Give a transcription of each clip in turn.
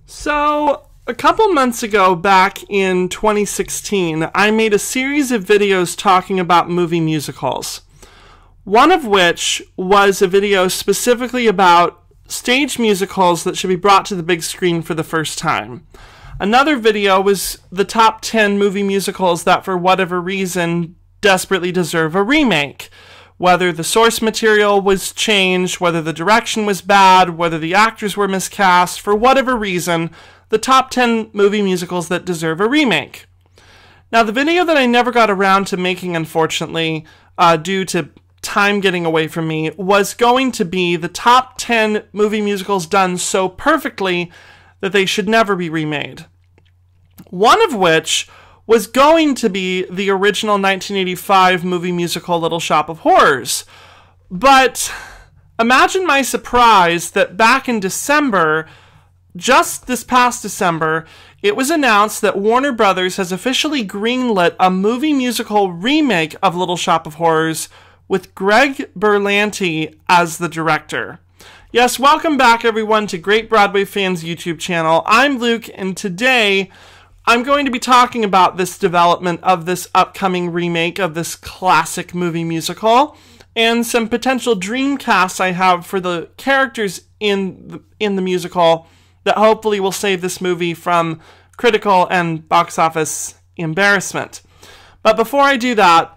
So, a couple months ago, back in 2016, I made a series of videos talking about movie musicals. One of which was a video specifically about stage musicals that should be brought to the big screen for the first time. Another video was the top 10 movie musicals that, for whatever reason, desperately deserve a remake. Whether the source material was changed, whether the direction was bad, whether the actors were miscast, for whatever reason, the top 10 movie musicals that deserve a remake. Now, the video that I never got around to making, unfortunately, due to time getting away from me, was going to be the top 10 movie musicals done so perfectly that they should never be remade. One of which was going to be the original 1985 movie musical Little Shop of Horrors. But imagine my surprise that back in December, just this past December, it was announced that Warner Brothers has officially greenlit a movie musical remake of Little Shop of Horrors with Greg Berlanti as the director. Yes, welcome back everyone to Great Broadway Fans YouTube channel. I'm Luke, and today I'm going to be talking about this development of this upcoming remake of this classic movie musical and some potential Dreamcasts I have for the characters in the musical that hopefully will save this movie from critical and box office embarrassment. But before I do that,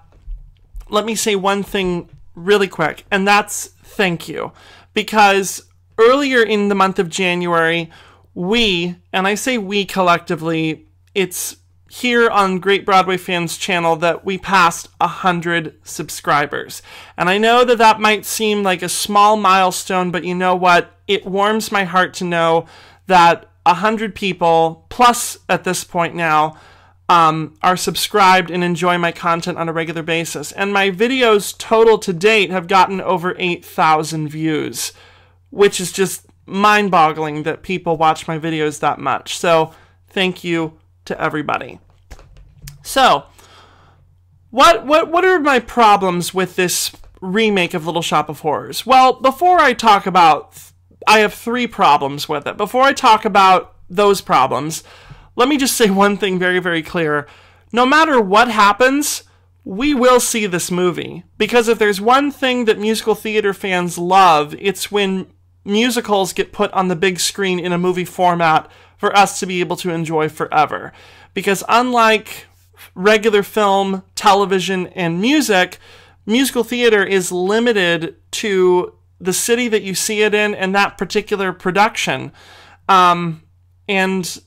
let me say one thing really quick, and that's thank you. Because earlier in the month of January, we, and I say we collectively, it's here on Great Broadway Fans channel that we passed 100 subscribers. And I know that that might seem like a small milestone, but you know what? It warms my heart to know that 100 people, plus at this point now, are subscribed and enjoy my content on a regular basis. And my videos total to date have gotten over 8,000 views, which is just mind-boggling that people watch my videos that much. So thank you to everybody. So, what are my problems with this remake of Little Shop of Horrors? Well, before I talk about, I have 3 problems with it. Before I talk about those problems, let me just say one thing very, very clear. No matter what happens, we will see this movie. Because if there's one thing that musical theater fans love, it's when musicals get put on the big screen in a movie format for us to be able to enjoy forever. Because unlike regular film, television, and music, musical theater is limited to the city that you see it in and that particular production. And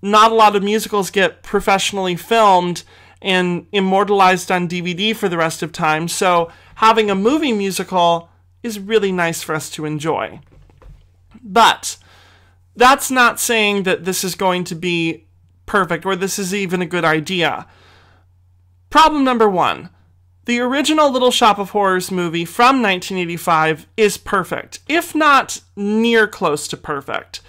not a lot of musicals get professionally filmed and immortalized on DVD for the rest of time. So having a movie musical is really nice for us to enjoy. But that's not saying that this is going to be perfect or this is even a good idea. Problem number 1. The original Little Shop of Horrors movie from 1985 is perfect, if not near close to perfect.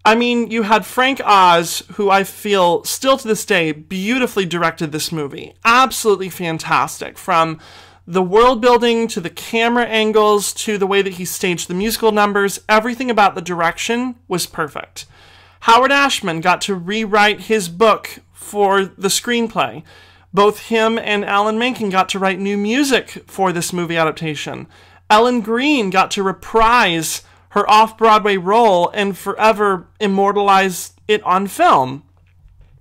I mean, you had Frank Oz, who I feel still to this day beautifully directed this movie. Absolutely fantastic. From the world building to the camera angles to the way that he staged the musical numbers, everything about the direction was perfect. Howard Ashman got to rewrite his book for the screenplay. Both him and Alan Menken got to write new music for this movie adaptation. Ellen Greene got to reprise her off-Broadway role and forever immortalize it on film.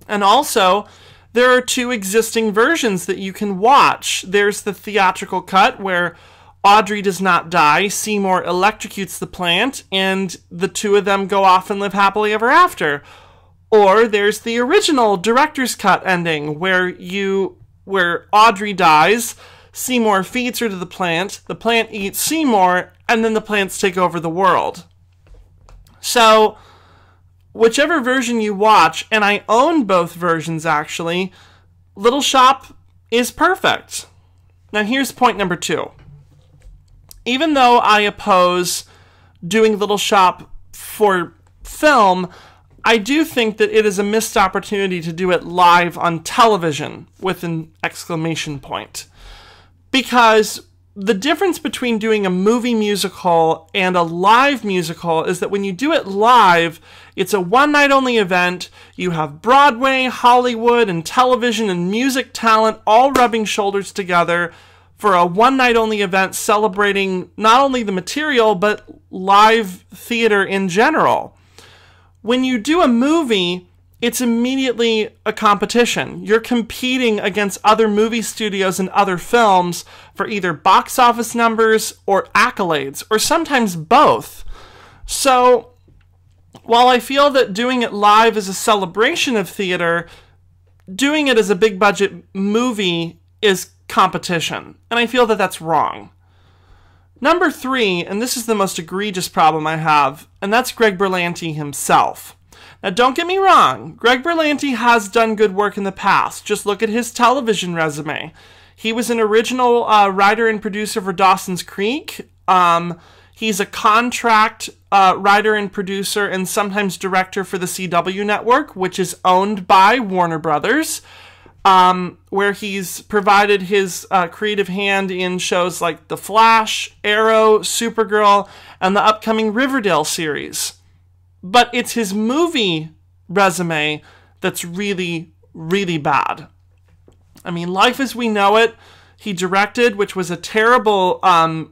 And also, there are 2 existing versions that you can watch. There's the theatrical cut where Audrey does not die, Seymour electrocutes the plant, and the 2 of them go off and live happily ever after. Or there's the original director's cut ending where Audrey dies, Seymour feeds her to the plant eats Seymour, and then the plants take over the world. So, whichever version you watch, and I own both versions actually, Little Shop is perfect. Now here's point number 2. Even though I oppose doing Little Shop for film, I do think that it is a missed opportunity to do it live on television with an exclamation point. Because the difference between doing a movie musical and a live musical is that when you do it live, it's a one-night-only event. You have Broadway, Hollywood, and television and music talent all rubbing shoulders together for a one-night-only event celebrating not only the material, but live theater in general. When you do a movie, it's immediately a competition. You're competing against other movie studios and other films for either box office numbers or accolades, or sometimes both. So, while I feel that doing it live is a celebration of theater, doing it as a big budget movie is competition. And I feel that that's wrong. Number 3, and this is the most egregious problem I have, and that's Greg Berlanti himself. Now, don't get me wrong, Greg Berlanti has done good work in the past. Just look at his television resume. He was an original writer and producer for Dawson's Creek. He's a contract writer and producer and sometimes director for the CW network, which is owned by Warner Brothers, where he's provided his creative hand in shows like The Flash, Arrow, Supergirl, and the upcoming Riverdale series. But it's his movie resume that's really, really bad. I mean, Life as We Know It, he directed, which was a terrible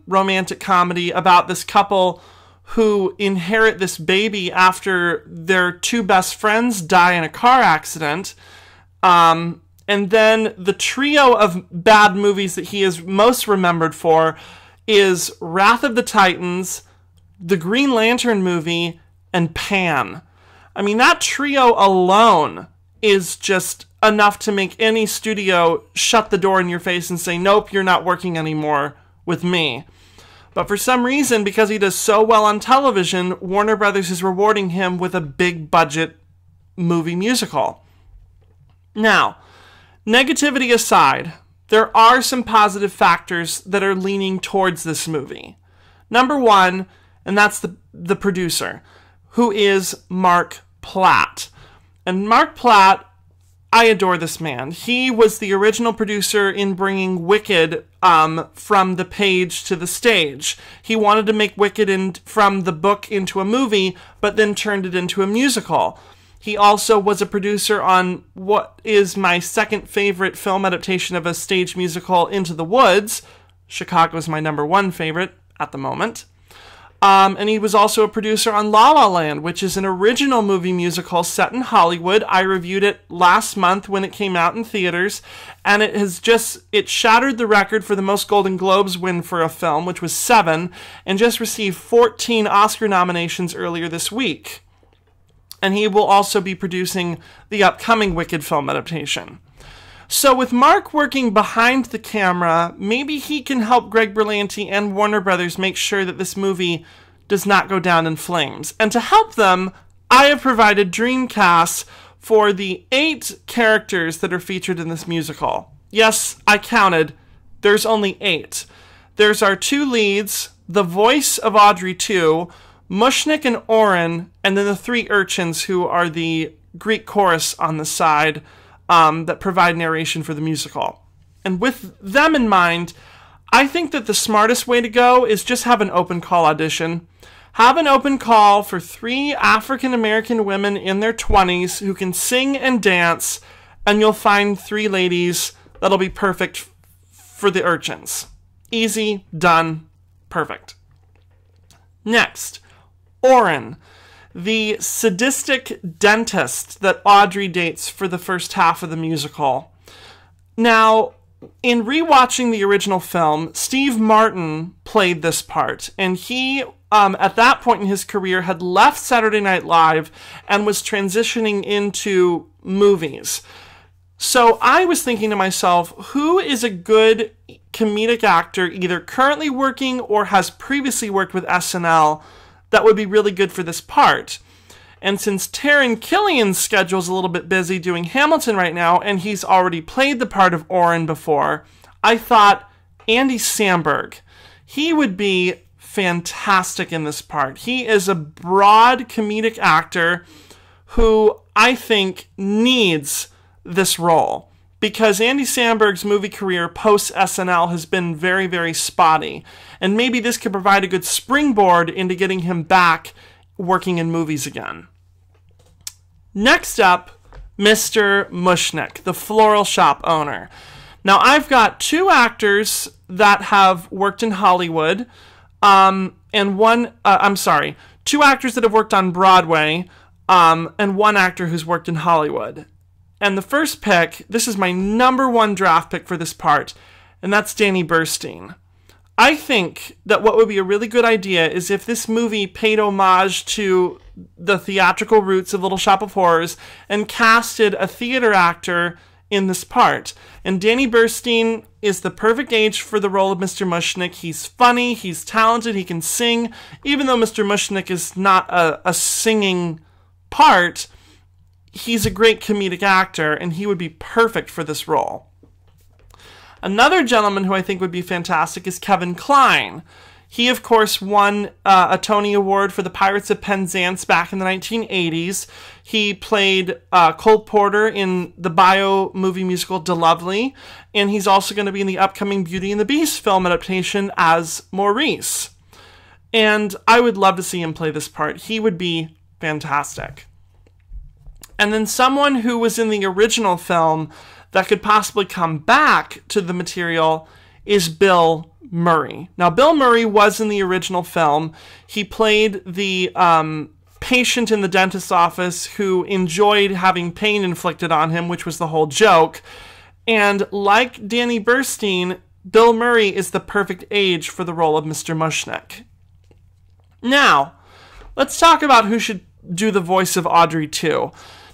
romantic comedy about this couple who inherit this baby after their 2 best friends die in a car accident. And then the trio of bad movies that he is most remembered for is Wrath of the Titans, the Green Lantern movie, and Pan. I mean, that trio alone is just enough to make any studio shut the door in your face and say, nope, you're not working anymore with me. But for some reason, because he does so well on television, Warner Brothers is rewarding him with a big budget movie musical. Now, negativity aside, there are some positive factors that are leaning towards this movie. Number 1, and that's the producer, who is Mark Platt. And Mark Platt, I adore this man. He was the original producer in bringing Wicked from the page to the stage. He wanted to make Wicked from the book into a movie, but then turned it into a musical. He also was a producer on what is my second favorite film adaptation of a stage musical, Into the Woods. Chicago's my number 1 favorite at the moment. And he was also a producer on La La Land, which is an original movie musical set in Hollywood. I reviewed it last month when it came out in theaters, and it shattered the record for the most Golden Globes win for a film, which was 7, and just received 14 Oscar nominations earlier this week. And he will also be producing the upcoming Wicked film adaptation. So with Mark working behind the camera, maybe he can help Greg Berlanti and Warner Brothers make sure that this movie does not go down in flames. And to help them, I have provided Dreamcasts for the 8 characters that are featured in this musical. Yes, I counted. There's only 8. There's our 2 leads, the voice of Audrey 2, Mushnik and Oren, and then the 3 urchins who are the Greek chorus on the side, that provide narration for the musical. And with them in mind, I think that the smartest way to go is just have an open call audition. Have an open call for 3 African American women in their 20s who can sing and dance, and you'll find 3 ladies that'll be perfect for the urchins. Easy, done, perfect. Next, Oren, the sadistic dentist that Audrey dates for the first half of the musical. Now, in rewatching the original film, Steve Martin played this part, and he, at that point in his career, had left Saturday Night Live and was transitioning into movies. So I was thinking to myself, who is a good comedic actor, either currently working or has previously worked with SNL, that would be really good for this part? And since Taron Killian's schedule's a little bit busy doing Hamilton right now, and he's already played the part of Oren before, I thought Andy Samberg. He would be fantastic in this part. He is a broad comedic actor who I think needs this role. because Andy Samberg's movie career post-SNL has been very, very spotty. And maybe this could provide a good springboard into getting him back working in movies again. Next up, Mr. Mushnick, the floral shop owner. Now, I've got two actors that have worked in Hollywood, two actors that have worked on Broadway, and one actor who's worked in Hollywood. And the first pick, this is my number one draft pick for this part, and that's Danny Burstein. I think that what would be a really good idea is if this movie paid homage to the theatrical roots of Little Shop of Horrors and casted a theater actor in this part. And Danny Burstein is the perfect age for the role of Mr. Mushnick. He's funny, he's talented, he can sing. Even though Mr. Mushnick is not a singing part, he's a great comedic actor, and he would be perfect for this role. Another gentleman who I think would be fantastic is Kevin Kline. He, of course, won a Tony Award for The Pirates of Penzance back in the 1980s. He played Cole Porter in the bio movie musical DeLovely, and he's also going to be in the upcoming Beauty and the Beast film adaptation as Maurice. And I would love to see him play this part. He would be fantastic. And then someone who was in the original film that could possibly come back to the material is Bill Murray. Now, Bill Murray was in the original film. He played the patient in the dentist's office who enjoyed having pain inflicted on him, which was the whole joke. And like Danny Burstein, Bill Murray is the perfect age for the role of Mr. Mushnick. Now, let's talk about who should do the voice of Audrey 2.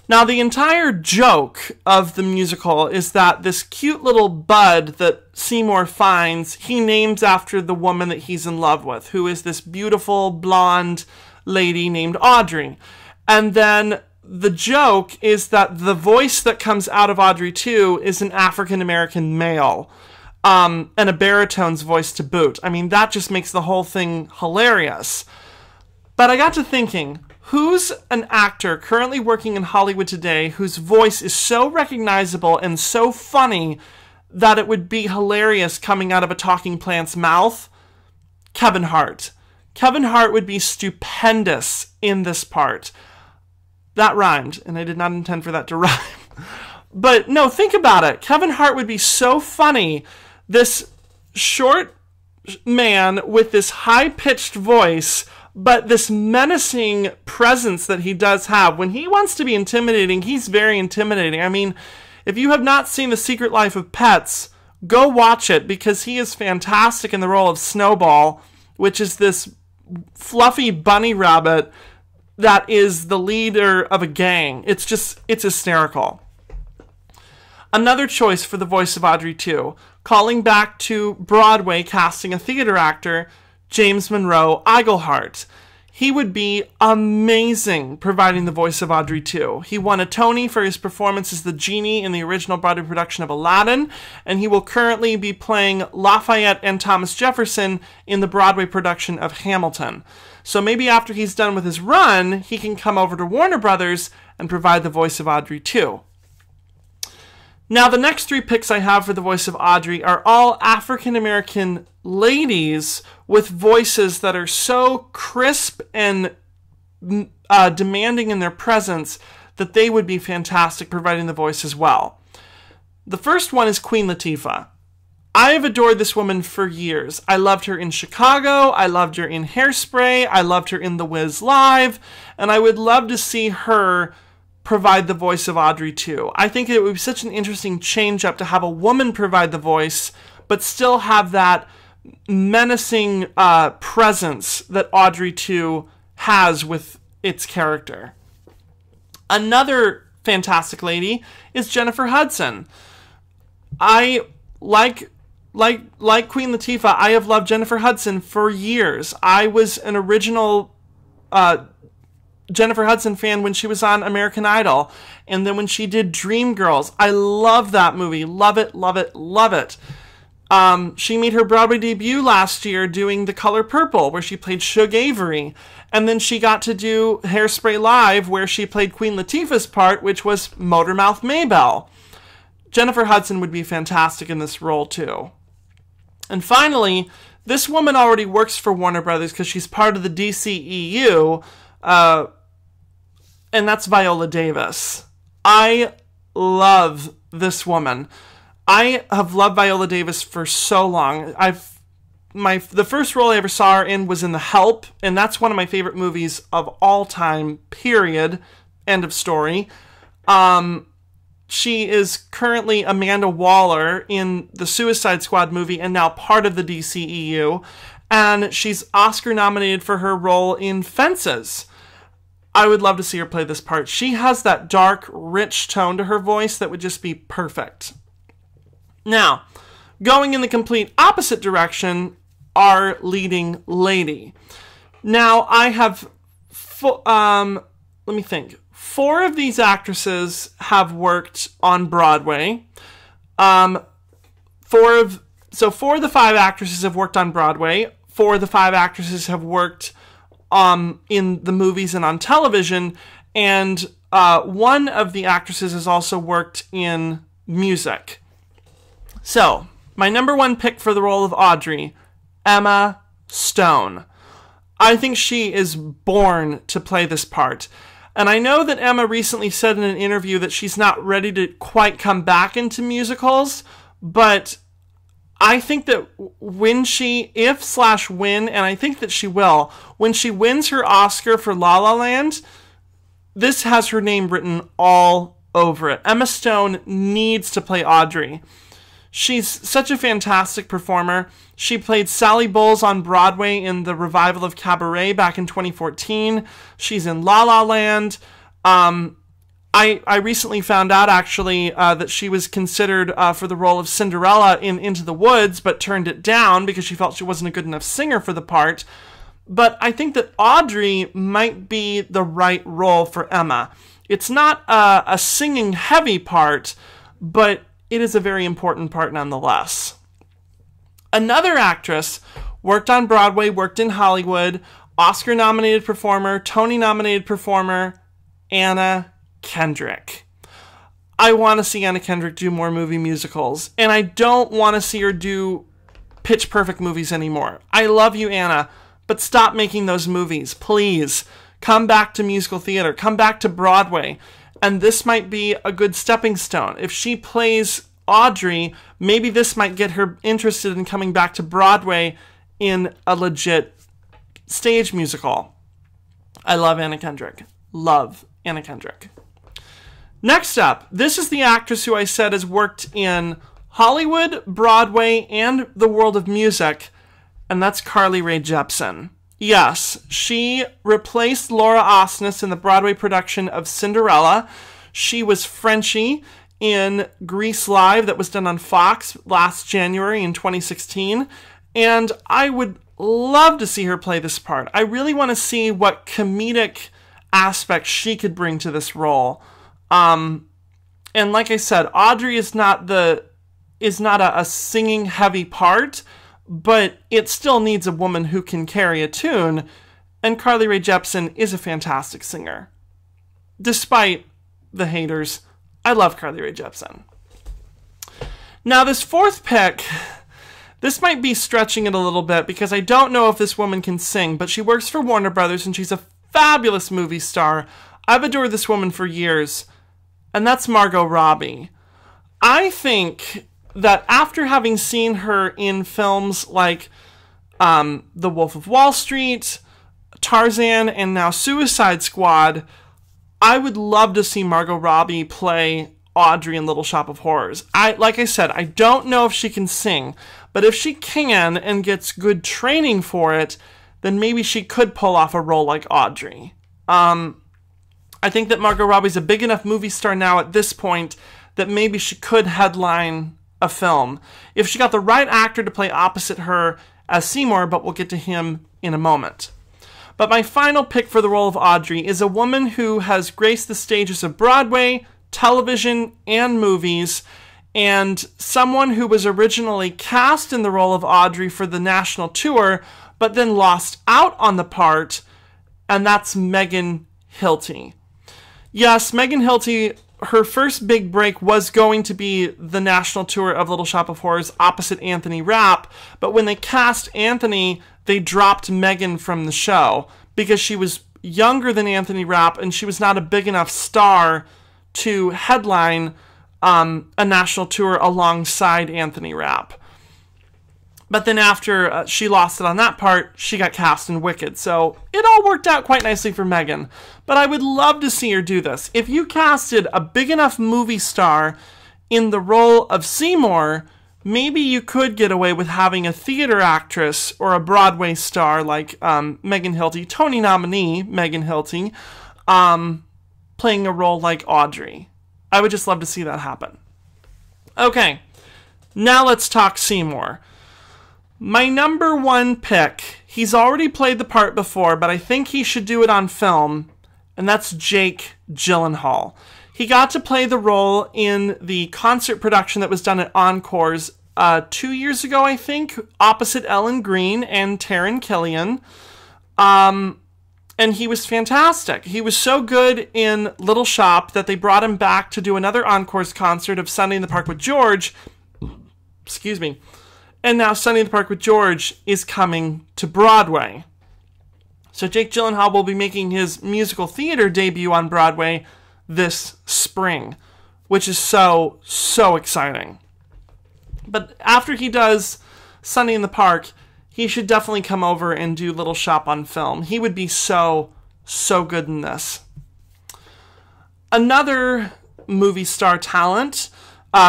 Now, the entire joke of the musical is that this cute little bud that Seymour finds, he names after the woman that he's in love with, who is this beautiful blonde lady named Audrey. And then the joke is that the voice that comes out of Audrey 2 is an African-American male, and a baritone's voice to boot. I mean, that just makes the whole thing hilarious. But I got to thinking, who's an actor currently working in Hollywood today whose voice is so recognizable and so funny that it would be hilarious coming out of a talking plant's mouth? Kevin Hart. Kevin Hart would be stupendous in this part. That rhymed, and I did not intend for that to rhyme. But no, think about it. Kevin Hart would be so funny. This short man with this high-pitched voice, but this menacing presence that he does have. When he wants to be intimidating, he's very intimidating. I mean, if you have not seen The Secret Life of Pets, go watch it, because he is fantastic in the role of Snowball, which is this fluffy bunny rabbit that is the leader of a gang. It's hysterical. Another choice for the voice of Audrey 2, calling back to Broadway, casting a theater actor, James Monroe Igelhart. He would be amazing providing the voice of Audrey 2. He won a Tony for his performance as the genie in the original Broadway production of Aladdin, and he will currently be playing Lafayette and Thomas Jefferson in the Broadway production of Hamilton. So maybe after he's done with his run, he can come over to Warner Brothers and provide the voice of Audrey 2. Now, the next three picks I have for the voice of Audrey are all African-American ladies with voices that are so crisp and demanding in their presence that they would be fantastic providing the voice as well. The first one is Queen Latifah. I have adored this woman for years. I loved her in Chicago, I loved her in Hairspray, I loved her in The Wiz Live, and I would love to see her provide the voice of Audrey 2. I think it would be such an interesting change-up to have a woman provide the voice, but still have that menacing presence that Audrey 2 has with its character. Another fantastic lady is Jennifer Hudson. I like Queen Latifah, I have loved Jennifer Hudson for years. I was an original Jennifer Hudson fan when she was on American Idol, and then when she did Dreamgirls. I love that movie. Love it, love it, love it. She made her Broadway debut last year doing The Color Purple, where she played Shug Avery. And then she got to do Hairspray Live, where she played Queen Latifah's part, which was Motormouth Maybelle. Jennifer Hudson would be fantastic in this role too. And finally, this woman already works for Warner Brothers because she's part of the DCEU, and that's Viola Davis. I love this woman. I have loved Viola Davis for so long. The first role I ever saw her in was in The Help, and that's one of my favorite movies of all time, period. End of story. She is currently Amanda Waller in the Suicide Squad movie and now part of the DCEU, and she's Oscar nominated for her role in Fences. I would love to see her play this part. She has that dark, rich tone to her voice that would just be perfect. Now, going in the complete opposite direction, our leading lady. Now, I have, let me think. 4 of these actresses have worked on Broadway. 4 of the 5 actresses have worked on Broadway. 4 of the 5 actresses have worked in the movies and on television. And 1 of the actresses has also worked in music. So, my number 1 pick for the role of Audrey, Emma Stone. I think she is born to play this part. And I know that Emma recently said in an interview that she's not ready to quite come back into musicals, but I think that when when, and I think that she will, when she wins her Oscar for La La Land, this has her name written all over it. Emma Stone needs to play Audrey. She's such a fantastic performer. She played Sally Bowles on Broadway in the revival of Cabaret back in 2014. She's in La La Land. I recently found out, actually, that she was considered for the role of Cinderella in Into the Woods, but turned it down because she felt she wasn't a good enough singer for the part. But I think that Audrey might be the right role for Emma. It's not a singing-heavy part, but it is a very important part nonetheless. Another actress worked on Broadway, worked in Hollywood, Oscar-nominated performer, Tony-nominated performer, Anna Kendrick. I want to see Anna Kendrick do more movie musicals, and I don't want to see her do Pitch Perfect movies anymore. I love you, Anna, but stop making those movies, please. Come back to musical theater. Come back to Broadway. And this might be a good stepping stone. If she plays Audrey, maybe this might get her interested in coming back to Broadway in a legit stage musical. I love Anna Kendrick. Love Anna Kendrick. Next up, this is the actress who I said has worked in Hollywood, Broadway, and the world of music, and that's Carly Rae Jepsen. Yes, she replaced Laura Osnes in the Broadway production of Cinderella. She was Frenchie in Grease Live that was done on Fox last January in 2016. And I would love to see her play this part. I really want to see what comedic aspects she could bring to this role. And like I said, Audrey is not a singing heavy part, but it still needs a woman who can carry a tune, and Carly Rae Jepsen is a fantastic singer. Despite the haters, I love Carly Rae Jepsen. Now, this 4th pick, this might be stretching it a little bit because I don't know if this woman can sing, but she works for Warner Brothers and she's a fabulous movie star. I've adored this woman for years, and that's Margot Robbie. I think that after having seen her in films like The Wolf of Wall Street, Tarzan, and now Suicide Squad, I would love to see Margot Robbie play Audrey in Little Shop of Horrors. Like I said, I don't know if she can sing, but if she can and gets good training for it, then maybe she could pull off a role like Audrey. I think that Margot Robbie's a big enough movie star now at this point that maybe she could headline a film if she got the right actor to play opposite her as Seymour, but we'll get to him in a moment. But my final pick for the role of Audrey is a woman who has graced the stages of Broadway, television, and movies, and someone who was originally cast in the role of Audrey for the national tour, but then lost out on the part, and that's Megan Hilty. Yes, Megan Hilty her first big break was going to be the national tour of Little Shop of Horrors opposite Anthony Rapp, but when they cast Anthony, they dropped Megan from the show because she was younger than Anthony Rapp and she was not a big enough star to headline a national tour alongside Anthony Rapp. But then after she lost it on that part, she got cast in Wicked. So it all worked out quite nicely for Megan. But I would love to see her do this. If you casted a big enough movie star in the role of Seymour, maybe you could get away with having a theater actress or a Broadway star like Megan Hilty, Tony nominee Megan Hilty, playing a role like Audrey. I would just love to see that happen. Okay, now let's talk Seymour. My number one pick, he's already played the part before, but I think he should do it on film, and that's Jake Gyllenhaal. He got to play the role in the concert production that was done at Encores 2 years ago, I think, opposite Ellen Greene and Taran Killian. And he was fantastic. He was so good in Little Shop that they brought him back to do another Encores concert of Sunday in the Park with George. Excuse me. And now Sunday in the Park with George is coming to Broadway. So Jake Gyllenhaal will be making his musical theater debut on Broadway this spring, which is so, so exciting. But after he does Sunday in the Park, he should definitely come over and do Little Shop on film. He would be so, so good in this. Another movie star talent,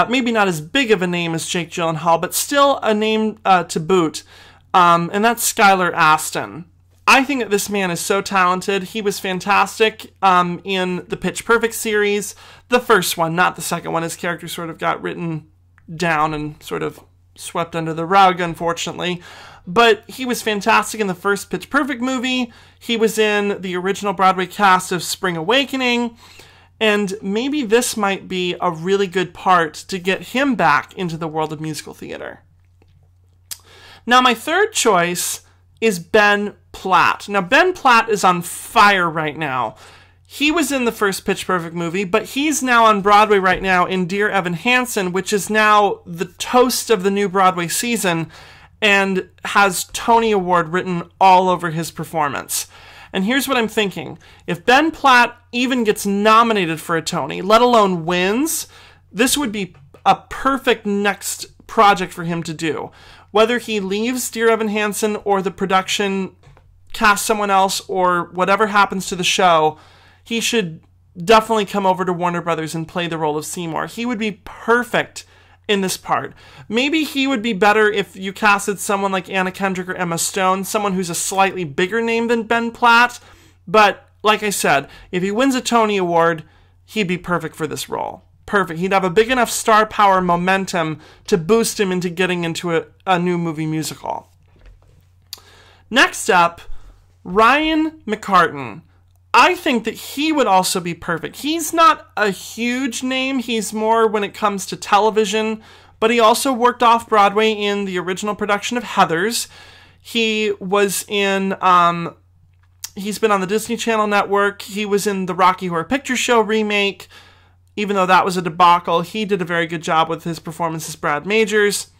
maybe not as big of a name as Jake Gyllenhaal, but still a name to boot, and that's Skylar Astin. I think that this man is so talented. He was fantastic in the Pitch Perfect series, the first one, not the second one. His character sort of got written down and sort of swept under the rug, unfortunately. But he was fantastic in the first Pitch Perfect movie. He was in the original Broadway cast of Spring Awakening. And maybe this might be a really good part to get him back into the world of musical theater. Now, my third choice is Ben Platt. Now, Ben Platt is on fire right now. He was in the first Pitch Perfect movie, but he's now on Broadway right now in Dear Evan Hansen, which is now the toast of the new Broadway season and has Tony Award written all over his performance. And here's what I'm thinking. If Ben Platt even gets nominated for a Tony, let alone wins, this would be a perfect next project for him to do. Whether he leaves Dear Evan Hansen or the production casts someone else or whatever happens to the show, he should definitely come over to Warner Brothers and play the role of Seymour. He would be perfect in this part. Maybe he would be better if you casted someone like Anna Kendrick or Emma Stone, someone who's a slightly bigger name than Ben Platt. But like I said, if he wins a Tony Award, he'd be perfect for this role. Perfect. He'd have a big enough star power momentum to boost him into getting into a new movie musical. Next up, Ryan McCartan. I think that he would also be perfect. He's not a huge name. He's more when it comes to television, but he also worked off-Broadway in the original production of Heathers. He was in, he's been on the Disney Channel network. He was in the Rocky Horror Picture Show remake. Even though that was a debacle, he did a very good job with his performance as Brad Majors.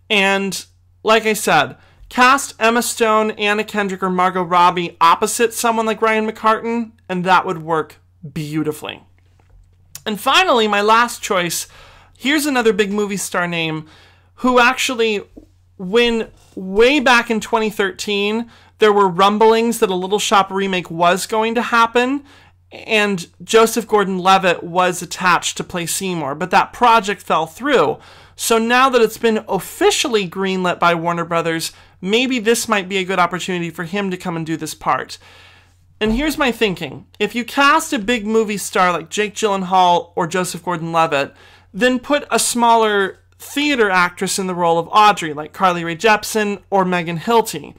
And like I said, cast Emma Stone, Anna Kendrick, or Margot Robbie opposite someone like Ryan McCartan, and that would work beautifully. And finally, my last choice, here's another big movie star name who actually, when way back in 2013, there were rumblings that a Little Shop remake was going to happen, and Joseph Gordon-Levitt was attached to play Seymour, but that project fell through. So now that it's been officially greenlit by Warner Brothers, maybe this might be a good opportunity for him to come and do this part. And here's my thinking. If you cast a big movie star like Jake Gyllenhaal or Joseph Gordon-Levitt, then put a smaller theater actress in the role of Audrey, like Carly Rae Jepsen or Megan Hilty.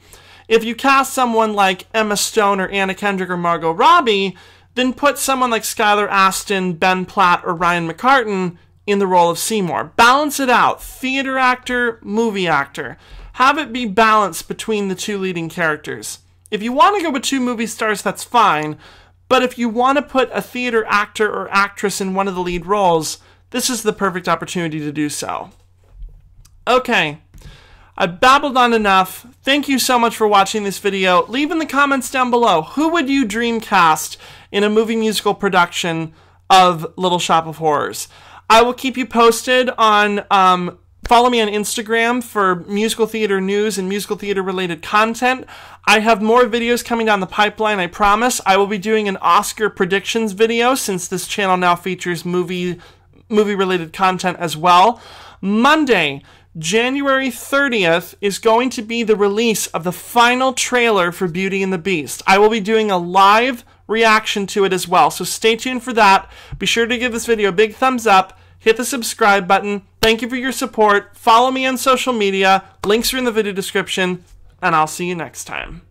If you cast someone like Emma Stone or Anna Kendrick or Margot Robbie, then put someone like Skylar Astin, Ben Platt, or Ryan McCartan in the role of Seymour. Balance it out. Theater actor, movie actor. Have it be balanced between the two leading characters. If you want to go with two movie stars, that's fine, But if you want to put a theater actor or actress in one of the lead roles, this is the perfect opportunity to do so. Okay, I've babbled on enough. Thank you so much for watching this video. Leave in the comments down below, who would you dreamcast in a movie musical production of Little Shop of Horrors? I will keep you posted on, follow me on Instagram for musical theater news and musical theater related content. I have more videos coming down the pipeline, I promise. I will be doing an Oscar predictions video since this channel now features movie related content as well. Monday, January 30th is going to be the release of the final trailer for Beauty and the Beast. I will be doing a live reaction to it as well, so stay tuned for that. Be sure to give this video a big thumbs up, hit the subscribe button. Thank you for your support. Follow me on social media. Links are in the video description, and I'll see you next time.